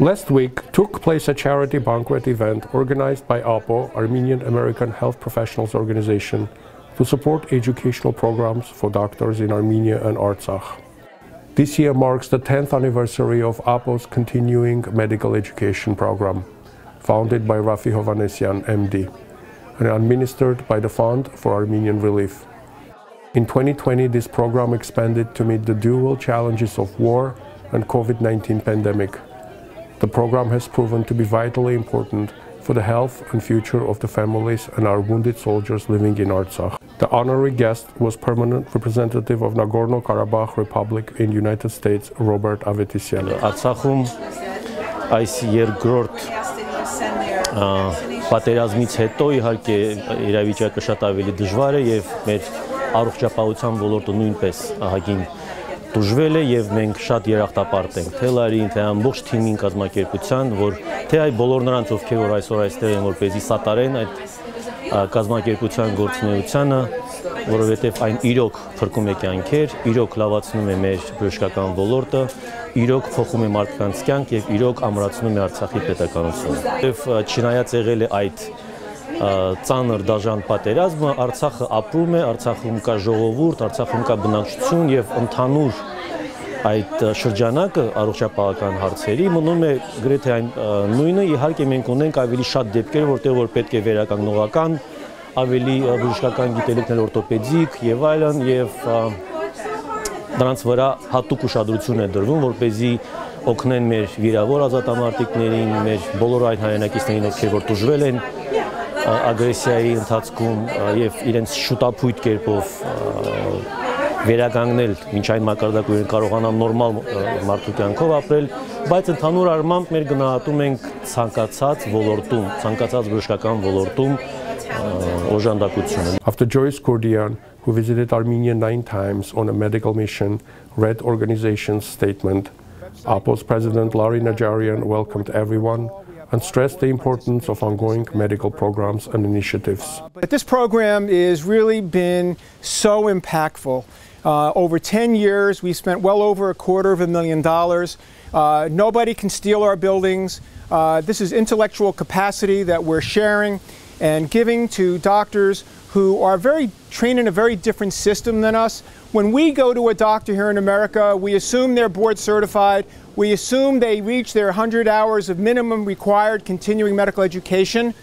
Last week took place a charity banquet event organized by AAHPO, Armenian American Health Professionals Organization, to support educational programs for doctors in Armenia and Artsakh. This year marks the 10th anniversary of AAHPO's continuing medical education program, founded by Rafi Hovhannisyan, MD, and administered by the Fund for Armenian Relief. In 2020, this program expanded to meet the dual challenges of war and COVID-19 pandemic. The program has proven to be vitally important for the health and future of the families and our wounded soldiers living in Artsakh. The honorary guest was permanent representative of Nagorno Karabakh Republic in United States, Robert Avetisyan. Artsախում այս երկրորդ պատերազմից հետո իհարկե իրավիճակը շատ ավելի դժվար է եւ մեր առողջապահության ոլորտը նույնպես ահագին դժվել է եւ մենք շատ երախտապարտ ենք թե լարին թե ամբողջ թիմին կազմակերպության որ թե այ բոլոր նրանց ովքեր որ այսօր այստեղ են որպեսզի սատարեն այդ կազմակերպության գործունեությանը որովհետեւ այն իրոք փրկում է կյանքեր, իրոք լավացնում է մեր բժշկական ոլորտը, իրոք փոխում է մարդկանց կյանք եւ իրոք ամրացնում է Արցախի պետականությունը։ Եվ չնայած եղել է այդ ծանր դաժան պատերազմը, Արցախը ապրում է, Արցախում կա ժողովուրդ, Արցախում կա բնակչություն եւ ընդհանուր այդ շրջանակը առողջապահական հարցերի մնում է գրեթե այն նույնը, իհարկե մենք ունենք ավելի շատ դեպքեր, որտեղ որ պետք է վերականգնողական, ավելի բժշկական գիտելիքներ օրթոպեդիկ եւ այլն եւ դրանց վրա հատուկ ուշադրություն է դրվում, որպեսզի օգնեն մեր վիրավոր ազատամարտիկներին, մեր բոլոր այն հայրենակիցներին, ովքեր որ դժվել են ագրեսիայի ընթացքում եւ իրենց շուտապույտ կերպով վերականգնել մինչ այն մակարդակը որ կարողանան նորմալ մարդու կյանքով ապրել, բայց ընդհանուր առմամբ մեր գնահատում ենք ցանկացած ոլորտում, ցանկացած բժշկական ոլորտում օժանդակությունը. After Joyce Kurdian, who visited Armenia 9 times on a medical mission, read organization's statement, AAHPO's president Larry Najarian welcomed everyone and stressed the importance of ongoing medical programs and initiatives. This program has really been so impactful. Over 10 years, we spent well over $250,000. Nobody can steal our buildings. This is intellectual capacity that we're sharing and giving to doctors who are trained in a very different system than us. When we go to a doctor here in America, we assume they're board certified. We assume they reach their 100 hours of minimum required continuing medical education.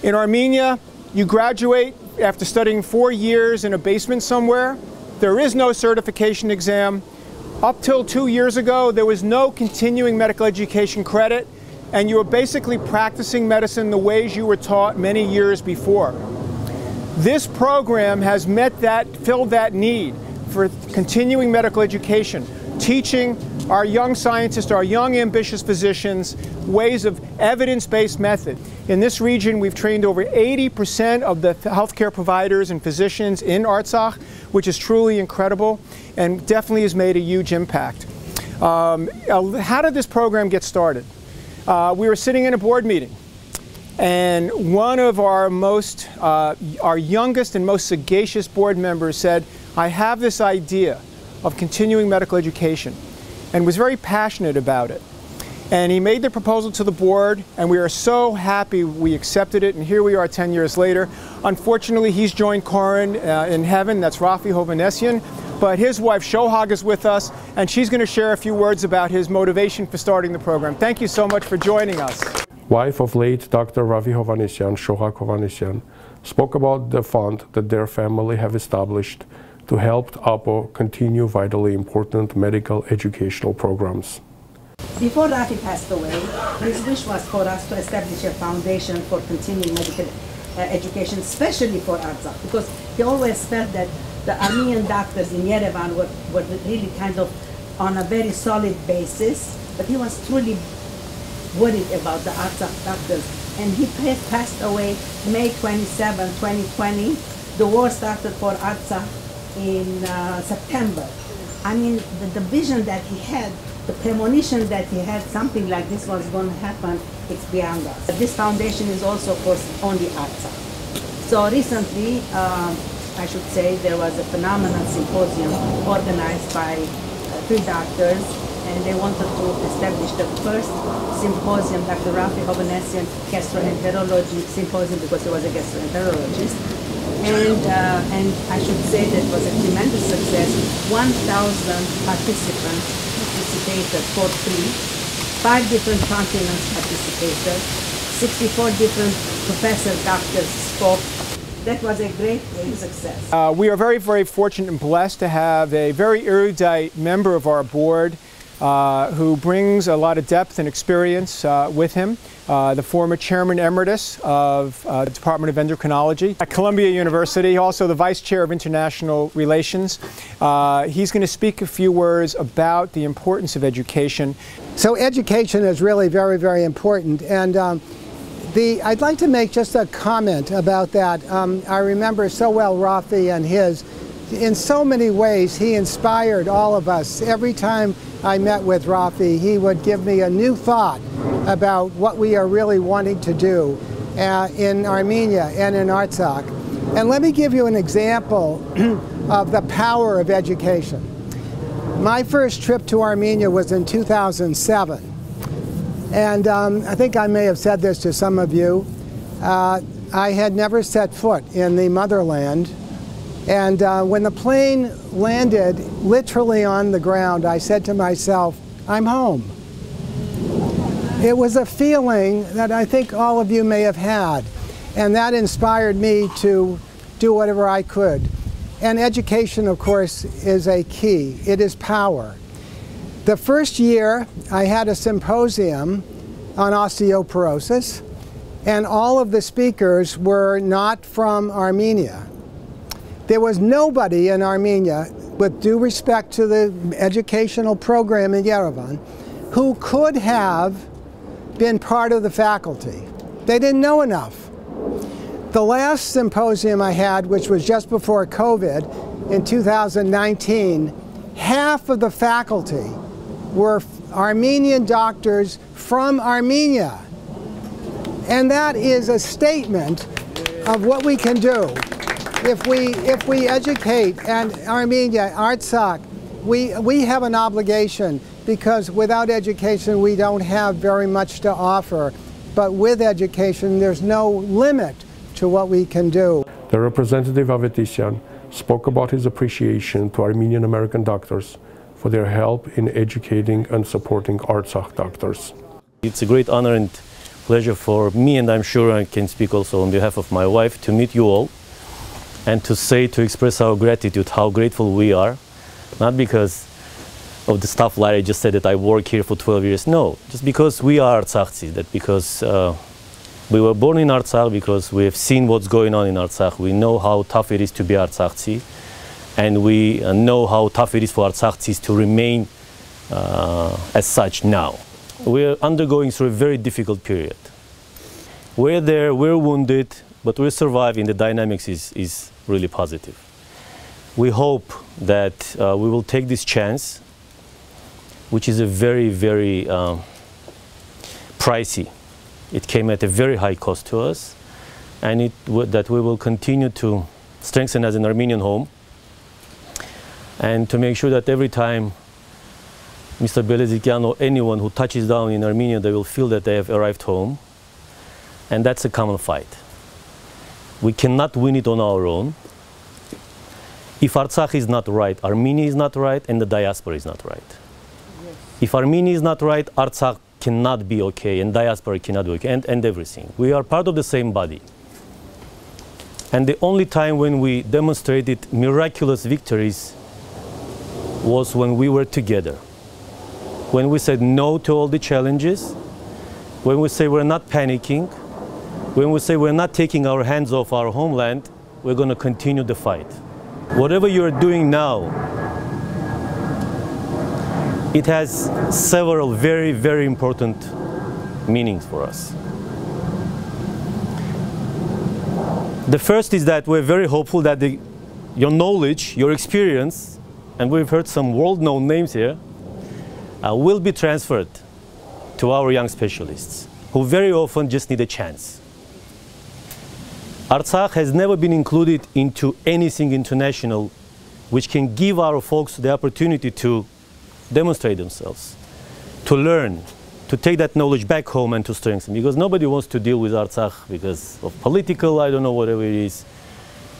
In Armenia, you graduate after studying 4 years in a basement somewhere. There is no certification exam. Up till 2 years ago, there was no continuing medical education credit, and you were basically practicing medicine the ways you were taught many years before. This program has filled that need for continuing medical education, teaching our young scientists, our young ambitious physicians, ways of evidence-based method. In this region, we've trained over 80% of the healthcare providers and physicians in Artsakh, which is truly incredible and definitely has made a huge impact. How did this program get started? We were sitting in a board meeting, and one of our youngest and most sagacious board members said, I have this idea of continuing medical education, and was very passionate about it. And he made the proposal to the board, and we are so happy we accepted it, and here we are 10 years later. Unfortunately, he's joined Corin in heaven, that's Rafi Hovhannisyan, but his wife Shohag is with us, and she's going to share a few words about his motivation for starting the program. Thank you so much for joining us. Wife of late Dr. Rafi Hovhannisyan, Shohag Hovhannisyan, spoke about the fund that their family have established to help AAHPO continue vitally important medical educational programs. Before Rafi passed away, his wish was for us to establish a foundation for continuing medical education, especially for Artsakh, because he always felt that the Armenian doctors in Yerevan were really kind of on a very solid basis, but he was truly worried about the Artsakh doctors. And he passed away May 27, 2020. The war started for Artsakh in September. I mean, the vision that he had, the premonition that he had, something like this was going to happen, it's beyond us. This foundation is also for only Artsakh. So recently, I should say, there was a phenomenal symposium organized by 3 doctors and they wanted to establish the first symposium, Dr. Avetisyan gastroenterology symposium, because he was a gastroenterologist. And I should say that it was a tremendous success. 1,000 participants participated for free. 5 different continents participated. 64 different professors, doctors spoke. That was a great success. We are very, very fortunate and blessed to have a very erudite member of our board who brings a lot of depth and experience with him. The former chairman emeritus of the Department of Endocrinology at Columbia University, also the vice chair of international relations. He's going to speak a few words about the importance of education. So education is really very, very important, and I'd like to make just a comment about that. I remember so well Rafi and his. In so many ways, he inspired all of us. Every time I met with Rafi, he would give me a new thought about what we are really wanting to do in Armenia and in Artsakh. And let me give you an example of the power of education. My first trip to Armenia was in 2007. And I think I may have said this to some of you. I had never set foot in the motherland. And when the plane landed literally on the ground, I said to myself, I'm home. It was a feeling that I think all of you may have had. And that inspired me to do whatever I could. And education, of course, is a key. It is power. The first year, I had a symposium on osteoporosis, and all of the speakers were not from Armenia. There was nobody in Armenia, with due respect to the educational program in Yerevan, who could have been part of the faculty. They didn't know enough. The last symposium I had, which was just before COVID, in 2019, half of the faculty were Armenian doctors from Armenia. And that is a statement of what we can do. If we educate, and Armenia, Artsakh, we have an obligation, because without education we don't have very much to offer. But with education there's no limit to what we can do. The representative Avetisyan spoke about his appreciation to Armenian American doctors for their help in educating and supporting Artsakh doctors. It's a great honor and pleasure for me, and I'm sure I can speak also on behalf of my wife, to meet you all and to express our gratitude, how grateful we are, not because of the stuff Larry just said that I work here for 12 years, no, just because we are Artsakhis, that because we were born in Artsakh, because we have seen what's going on in Artsakh. We know how tough it is to be Artsakhsi, and we know how tough it is for Artsakhis to remain as such now. We're undergoing through a very difficult period. We're there, we're wounded, but we're surviving. The dynamics is really positive. We hope that we will take this chance, which is a very, very pricey. It came at a very high cost to us, and that we will continue to strengthen as an Armenian home, and to make sure that every time Mr. Belezikyan or anyone who touches down in Armenia, they will feel that they have arrived home. And that's a common fight. We cannot win it on our own. If Artsakh is not right, Armenia is not right, and the diaspora is not right. Yes. If Armenia is not right, Artsakh cannot be okay, and diaspora cannot be okay, and everything. We are part of the same body. And the only time when we demonstrated miraculous victories was when we were together. When we said no to all the challenges, when we say we're not panicking, when we say we're not taking our hands off our homeland, we're going to continue the fight. Whatever you're doing now, it has several very, very important meanings for us. The first is that we're very hopeful that your knowledge, your experience, and we've heard some world-known names here, will be transferred to our young specialists, who very often just need a chance. Artsakh has never been included into anything international which can give our folks the opportunity to demonstrate themselves, to learn, to take that knowledge back home and to strengthen. Because nobody wants to deal with Artsakh because of political, I don't know, whatever it is.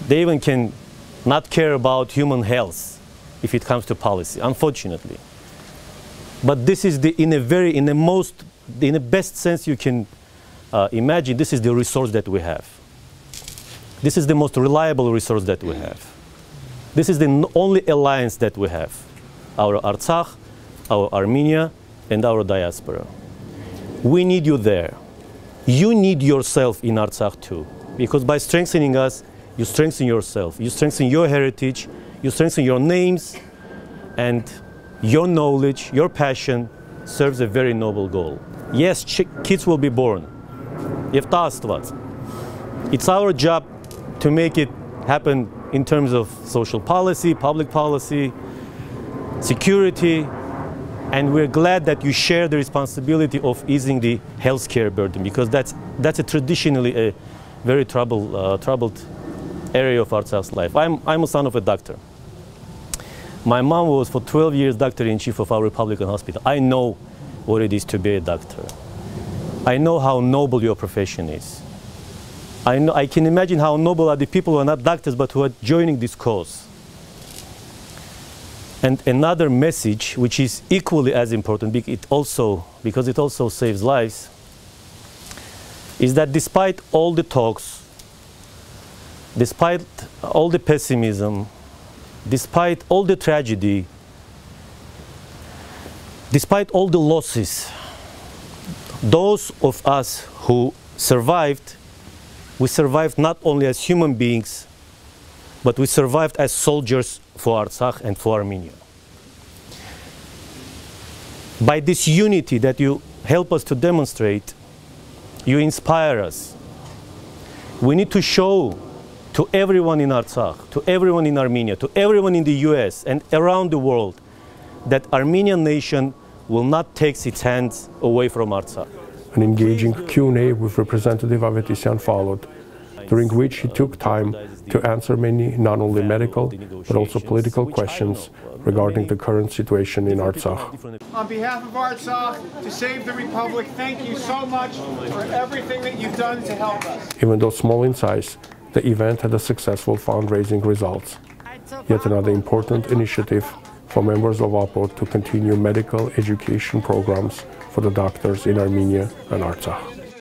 They even can not care about human health if it comes to policy, unfortunately. But this is in the best sense you can imagine, this is the resource that we have. This is the most reliable resource that we have. This is the only alliance that we have. Our Artsakh, our Armenia, and our diaspora. We need you there. You need yourself in Artsakh too. Because by strengthening us, you strengthen yourself. You strengthen your heritage, you strengthen your names, and your knowledge, your passion serves a very noble goal. Yes, kids will be born. It's our job to make it happen in terms of social policy, public policy, security, and we're glad that you share the responsibility of easing the healthcare burden, because that's traditionally a very troubled area of Artsakh's life. I'm a son of a doctor. My mom was for 12 years doctor-in-chief of our Republican hospital. I know what it is to be a doctor. I know how noble your profession is. I can imagine how noble are the people who are not doctors but who are joining this cause. And another message, which is equally as important, because it also saves lives, is that despite all the talks, despite all the pessimism, despite all the tragedy, despite all the losses, those of us who survived, we survived not only as human beings, but we survived as soldiers for Artsakh and for Armenia. By this unity that you help us to demonstrate, you inspire us. We need to show to everyone in Artsakh, to everyone in Armenia, to everyone in the US and around the world, that Armenian nation will not take its hands away from Artsakh. An engaging Q&A with Representative Avetisyan followed, during which he took time to answer many not only medical but also political questions regarding the current situation in Artsakh. On behalf of Artsakh, to save the Republic, thank you so much for everything that you've done to help us. Even though small in size, the event had a successful fundraising results. Yet another important initiative for members of AAHPO to continue medical education programs for the doctors in Armenia and Artsakh.